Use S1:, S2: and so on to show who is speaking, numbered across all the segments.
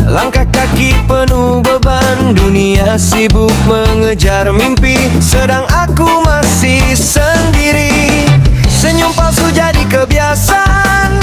S1: Langkah kaki penuh beban, dunia sibuk mengejar mimpi, sedang aku masih sendiri. Senyum palsu jadi kebiasaan,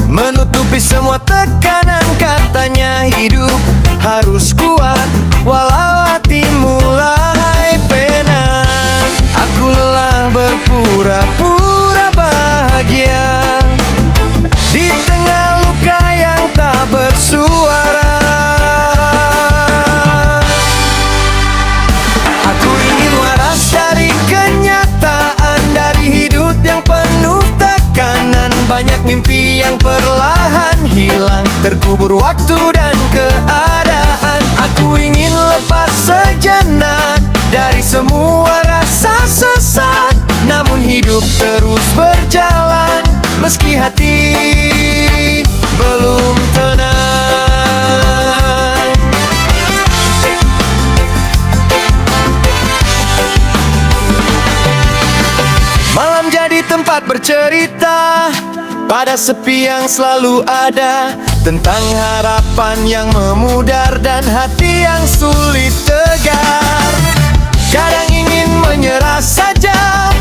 S1: menutupi semua tekanan. Katanya hidup harus kuat, walau hati mulai penat. Aku lelah berpura-pura bahagia di tengah luka yang tak bersuara. Aku ingin waras dari kenyataan, dari hidup yang penuh tekanan. Banyak mimpi yang perlahan hilang, terkubur waktu dan keadaan. Aku ingin lepas sejenak dari semua rasa sesat, namun hidup terus berjalan meski hati belum tenang. Malam jadi tempat bercerita pada sepi yang selalu ada, tentang harapan yang memudar dan hati yang sulit tegar. Kadang ingin menyerah saja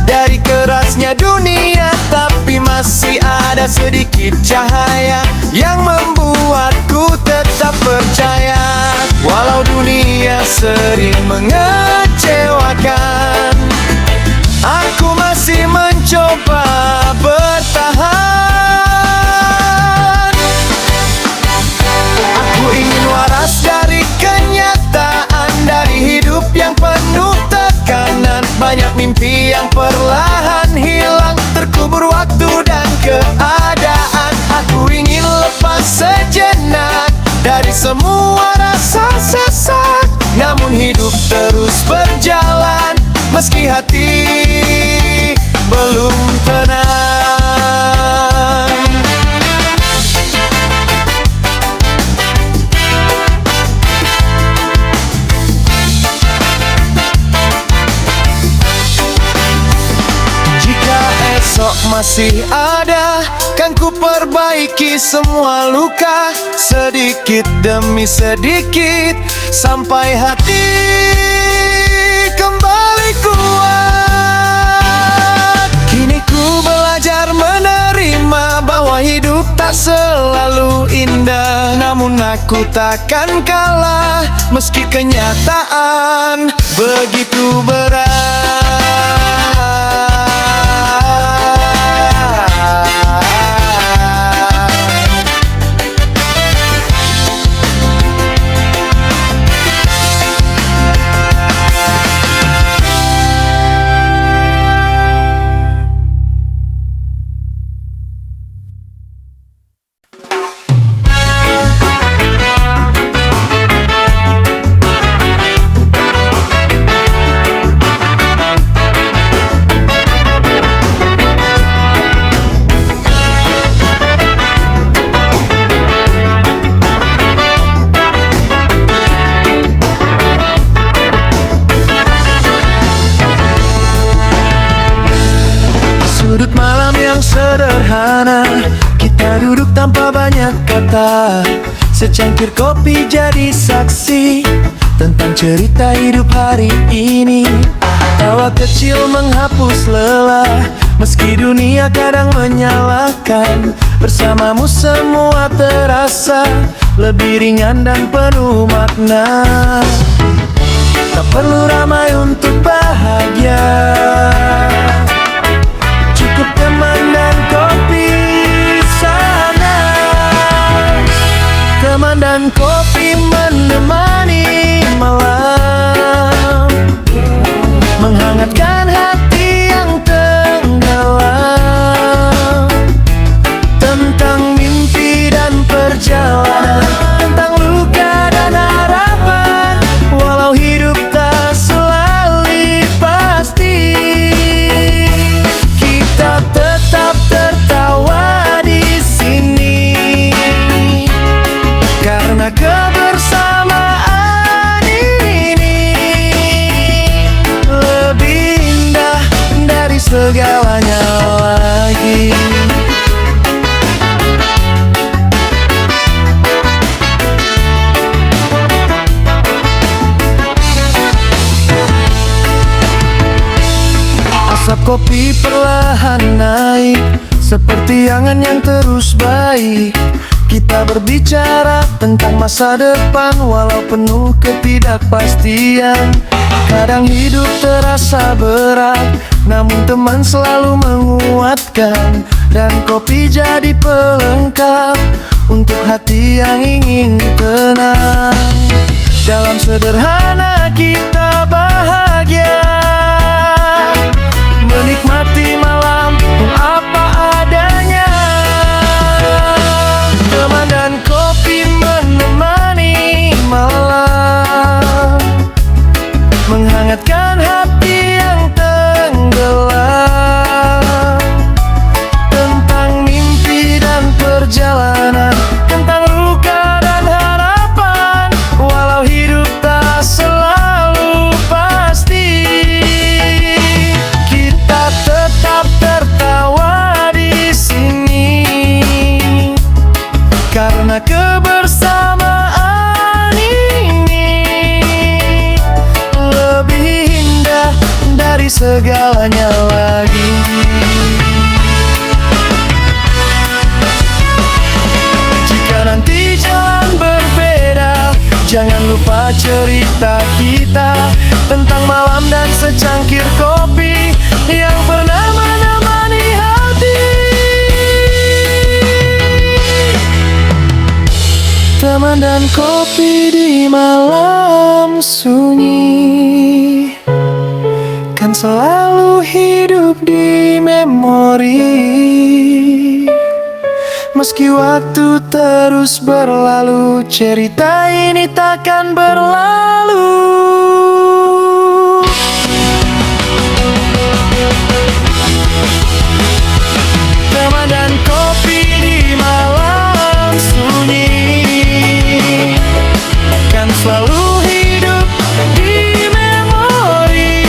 S1: dari kerasnya dunia, tapi masih ada sedikit cahaya yang membuatku tetap percaya. Walau dunia sering mengecewakan, aku masih mencoba bertahan. Aku ingin waras dari kenyataan, dari hidup yang penuh tekanan. Banyak mimpi yang perlahan hilang, terkubur waktu dan keadaan. Aku ingin lepas sejenak dari semua rasa sesat, namun hidup terus berjalan meski hati belum tenang. Jika esok masih ada, kan ku perbaiki semua luka, sedikit demi sedikit, sampai hati kembali kuat. Kini ku belajar menerima bahwa hidup tak selalu indah, namun aku takkan kalah meski kenyataan begitu berat. Sudut malam yang sederhana, kita duduk tanpa banyak kata. Secangkir kopi jadi saksi tentang cerita hidup hari ini. Tawa kecil menghapus lelah, meski dunia kadang menyalahkan. Bersamamu semua terasa lebih ringan dan penuh makna. Tak perlu ramai untuk bahagia, cukup teman dan kopi sana. Teman dan kopi menemani malam, menghangatkan hati yang tenggelam. Tentang mimpi dan perjalanan, tentang luka dan harapan. Walau hidup tak selalu pasti, kita tetap tertawa di sini, karena kebersamaan ini lebih indah dari segalanya lagi. Kopi perlahan naik seperti angan yang terus baik. Kita berbicara tentang masa depan walau penuh ketidakpastian. Kadang hidup terasa berat, namun teman selalu menguatkan. Dan kopi jadi pelengkap untuk hati yang ingin tenang. Dalam sederhana kita bahagia, menikmati malam apa adanya. Teman dan kopi menemani malam, menghangatkan hati yang tenggelam. Tentang mimpi dan perjalanan, tentang luka dan harapan, walau hidup tak selalu pasti. Kita tetap tertawa di sini, karena kebersamaan ini lebih indah dari segalanya lagi. Jika nanti jalan berbeda, jangan lupa cerita kita tentang malam dan secangkir kopi yang pernah menemani hati. Teman dan kopi di malam sunyi kan selalu hidup di memori. Meski waktu terus berlalu, cerita ini takkan berlalu. Teman dan kopi di malam sunyi kan selalu hidup di memori.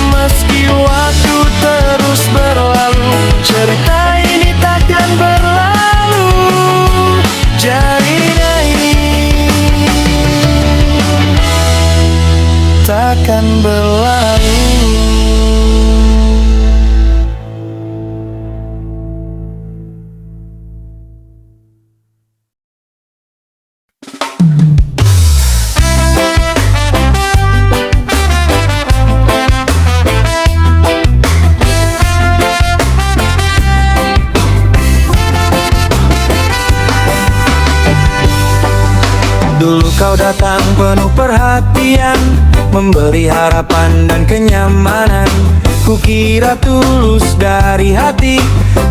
S1: Meski waktu terus berlalu, cerita ini takkan berlalu. Cerita ini takkan berlalu. Dulu kau datang penuh perhatian, memberi harapan dan kenyamanan. Kukira tulus dari hati,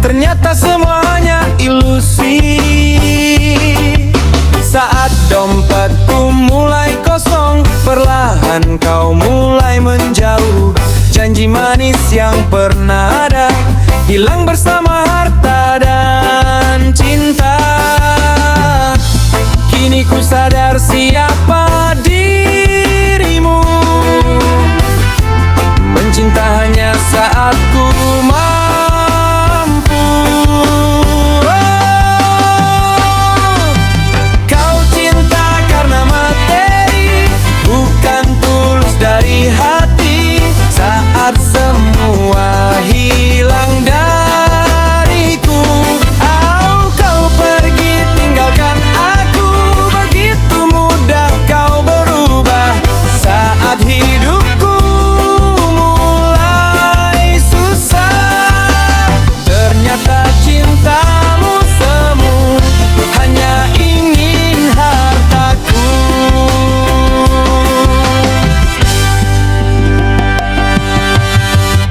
S1: ternyata semuanya ilusi. Saat dompetku mulai kosong, perlahan kau mulai menjauh. Janji manis yang pernah ada hilang bersama harta dan cinta. Kini ku sadar siapa dirimu, mencinta hanya saat ku mampu. Kau cinta karena materi, bukan tulus dari hati. Saat semua hilang dariku, kau pergi tinggalkan aku. Begitu mudah kau berubah saat hidupku mulai susah. Ternyata cintamu semu, hanya ingin hartaku.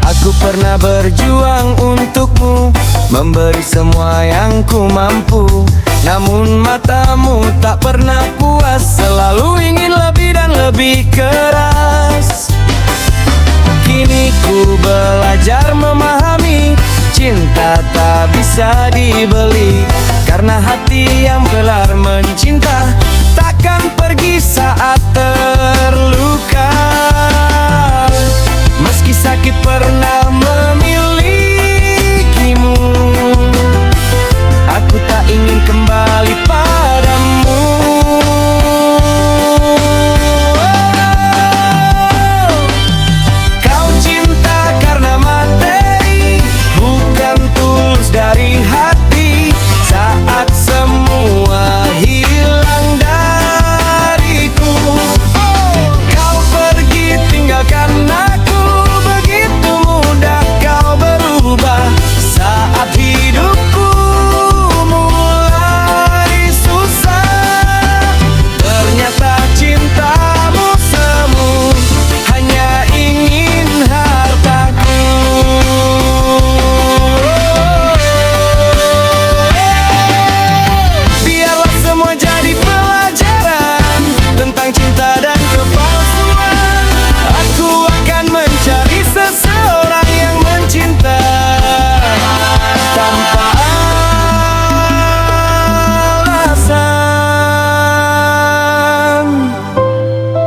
S1: Aku pernah berjuang untukmu, memberi semua yang ku mampu. Namun matamu tak pernah puas, selalu ingin lebih dan lebih keras. Kini ku belajar memahami, cinta tak bisa dibeli. Karena hati yang benar mencinta takkan pergi saat terluka. Meski sakit pernah memilikimu, aku tak ingin kembali padamu. Kau cinta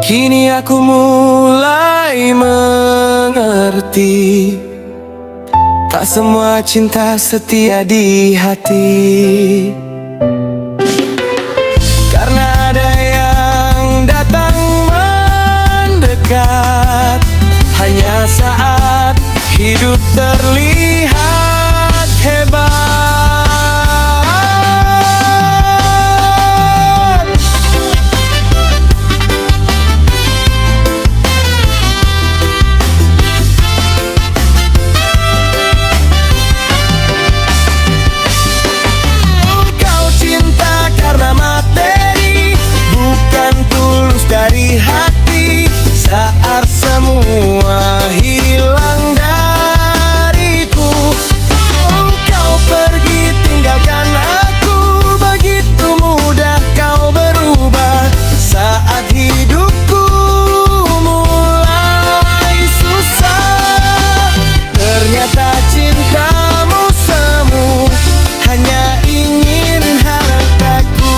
S1: Kini aku mulai mengerti, tak semua cinta setia di hati. Karena ada yang datang mendekat hanya saat hidup terlihat hebat. Dari hati saat semua hilang dariku, engkau pergi tinggalkan aku. Begitu mudah kau berubah saat hidupku mulai susah. Ternyata cintamu semu, hanya ingin hartaku.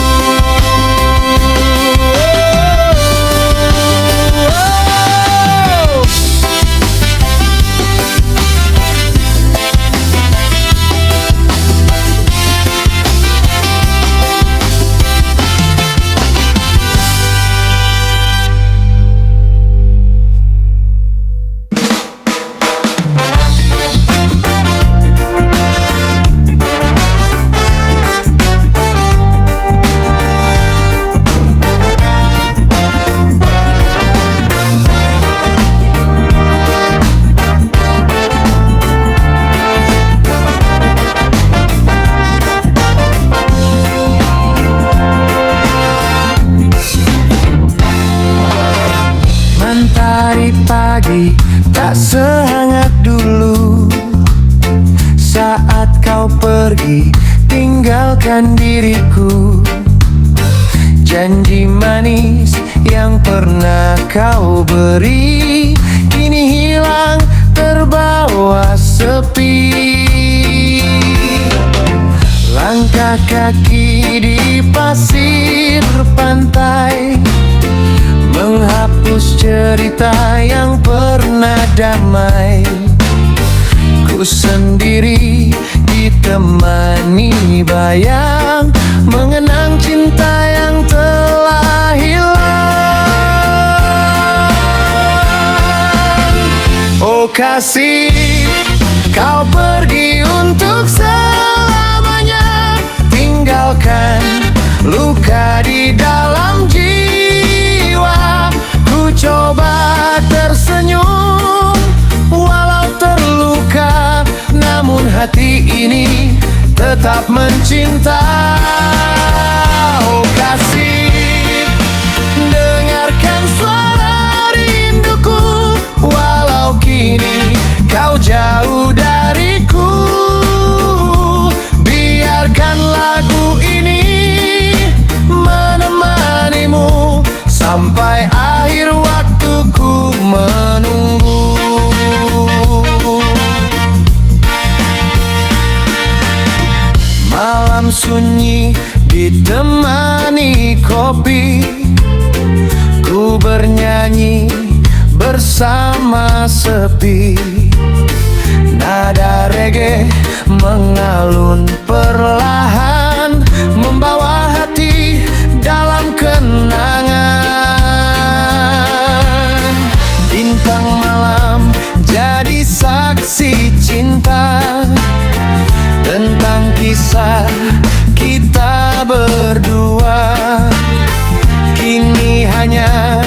S1: Mentari pagi tak sehangat dulu saat kau pergi tinggalkan diriku. Janji manis yang pernah kau beri kini hilang terbawa sepi. Langkah kaki di pasir pantai menghapus cerita yang pernah damai. Ku sendiri ditemani bayang mengenang cinta yang telah hilang. Oh kasih, kau pergi untuk selamanya, tinggalkan luka di dalam jiwa. Ku coba tersenyum walau terluka, namun hati ini tetap mencinta. Oh kasih, dengarkan suara rinduku, walau kini kau jauh dariku. Biarkan lagu ini menemanimu sampai akhir waktuku menunggu. Malam sunyi ditemani kopi, ku bernyanyi bersama sepi. Nada reggae mengalun perlahan, membawa hati dalam kenangan. Bintang malam jadi saksi cinta tentang kisah kita berdua. Kini hanya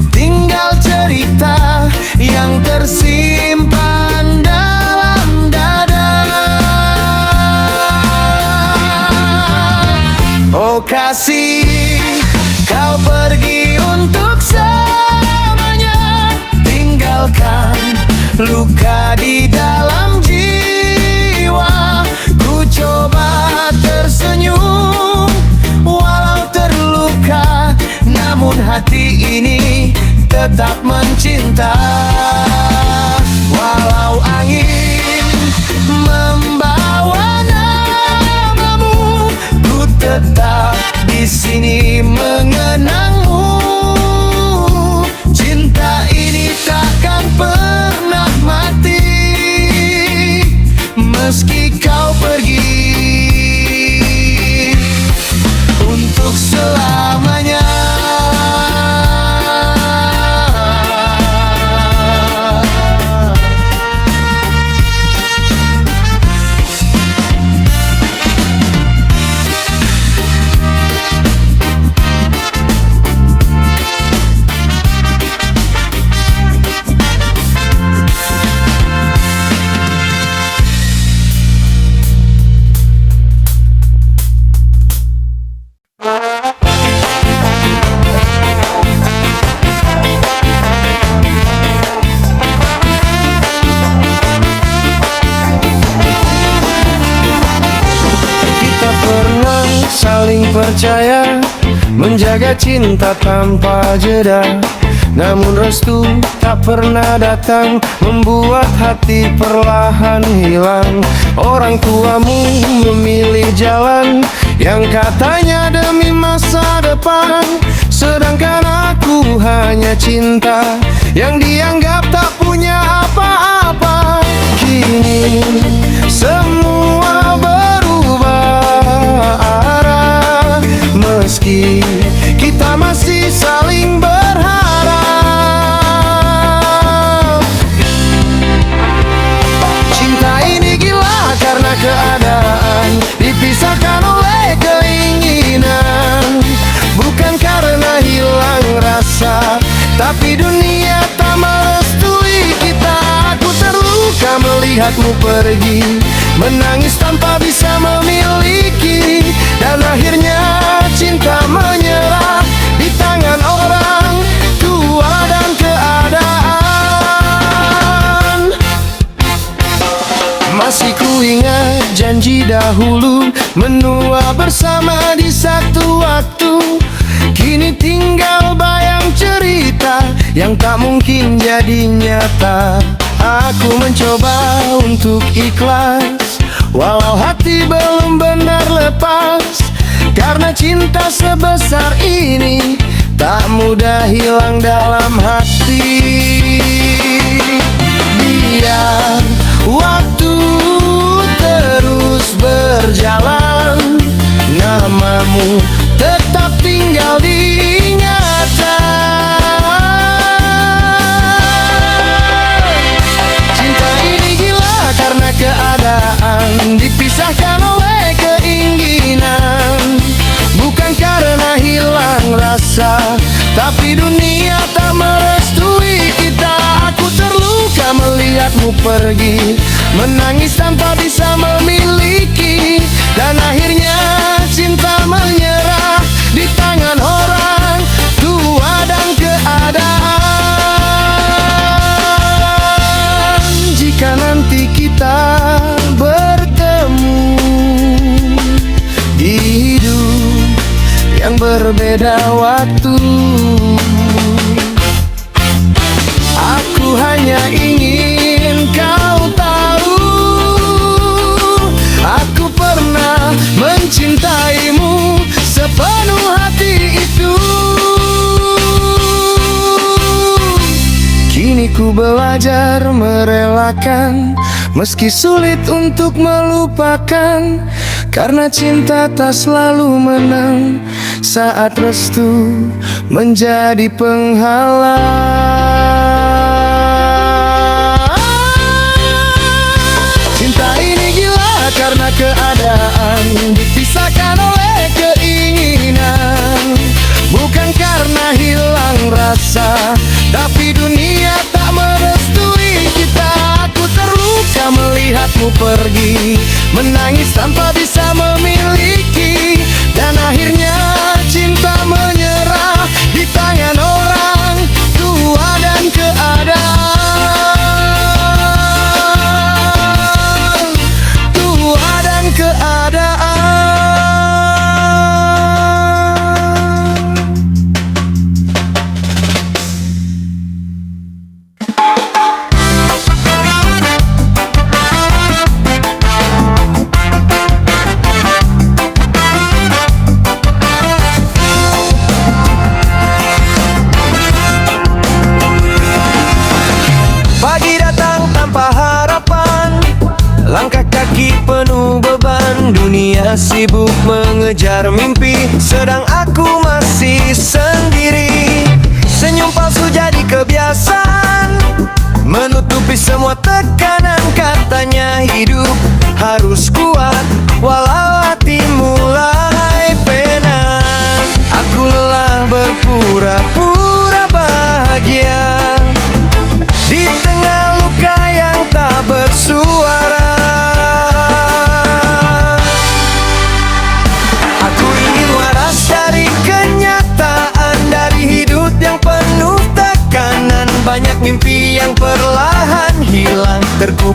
S1: tinggal cerita yang tersimpan dalam dada. Oh kasih, kau pergi untuk selamanya, tinggalkan luka di dalam jiwa. Ku coba tersenyum walau terluka, namun hati ini tetap mencinta. Walau angin membawa namamu, ku tetap di sini mengenangmu. untuk selamanya.
S2: Saling percaya, menjaga cinta tanpa jeda. Namun restu tak pernah datang, membuat hati perlahan hilang. Orang tuamu memilih jalan yang katanya demi masa depan, sedangkan aku hanya cinta yang dianggap tak punya apa-apa. Kini semua berubah arah, meski kita masih saling berharap. Cinta ini gila karena keadaan, dipisahkan oleh keinginan. Bukan karena hilang rasa, tapi dunia tak merestui kita. Aku terluka melihatmu pergi, menangis tanpa bisa memiliki. Dan akhirnya cinta menyerah di tangan orang tua dan keadaan. Masih ku ingat janji dahulu, menua bersama di satu waktu. Kini tinggal bayang cerita yang tak mungkin jadi nyata. Aku mencoba untuk ikhlas, walau hati belum benar lepas. Karena cinta sebesar ini tak mudah hilang dalam hati. Biar waktu terus berjalan, namamu tetap tinggal diingatan. Cinta ini gila karena keadaan, dipisahkan oleh keinginan. Bukan karena hilang rasa, tapi dunia tak merestui kita. Aku terluka melihatmu pergi, menangis tanpa bisa memiliki. Dan akhirnya cinta menyerah di tangan orang tua dan keadaan. Jika nanti kita bertemu di hidup yang berbeda waktu, aku hanya ingin kau tahu, aku pernah mencintaimu sepenuh hati itu. Kini ku belajar merelakan, meski sulit untuk melupakan. Karena cinta tak selalu menang saat restu menjadi penghalang. Cinta ini gila karena keadaan, dipisahkan oleh keinginan. Bukan karena hilang rasa, tapi dunia tak merestui kita. Aku terluka melihatmu pergi, menangis tanpa bisa memiliki. Dan akhirnya cinta menyerah di tangan orang tua dan keadaan. Tua dan keadaan.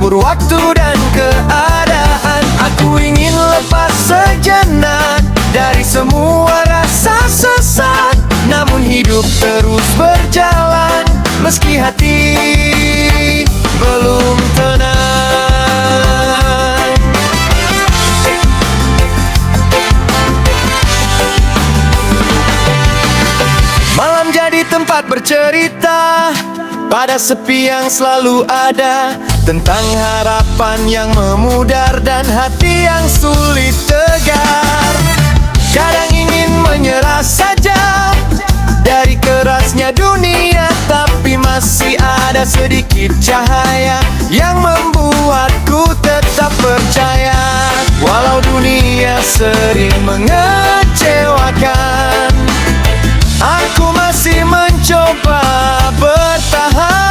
S1: terkubur waktu dan keadaan. Aku ingin lepas sejenak dari semua rasa sesat, namun hidup terus berjalan meski hati belum tenang. Malam jadi tempat bercerita pada sepi yang selalu ada, tentang harapan yang memudar dan hati yang sulit tegar. Kadang ingin menyerah saja dari kerasnya dunia, tapi masih ada sedikit cahaya yang membuatku tetap percaya. Walau dunia sering mengecewakan, aku masih mencoba bertahan.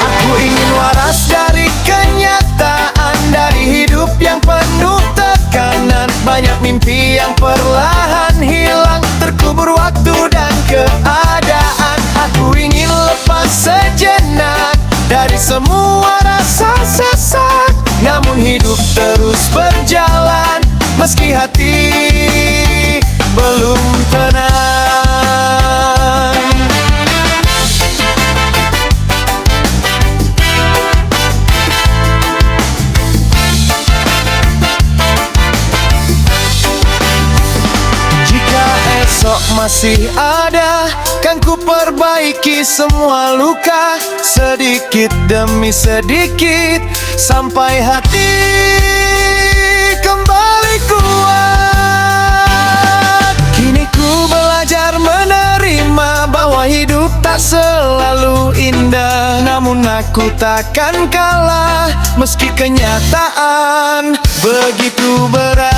S1: Aku ingin waras dari kenyataan, dari hidup yang penuh tekanan. Banyak mimpi yang perlahan hilang, terkubur waktu dan keadaan. Aku ingin lepas sejenak dari semua rasa sesat, namun hidup terus berjalan meski hati belum tenang. Jika esok masih ada, kan ku perbaiki semua luka, sedikit demi sedikit, sampai hati kembali kuat. Kini ku belajar menerima bahwa hidup tak selalu indah, namun aku takkan kalah meski kenyataan begitu berat.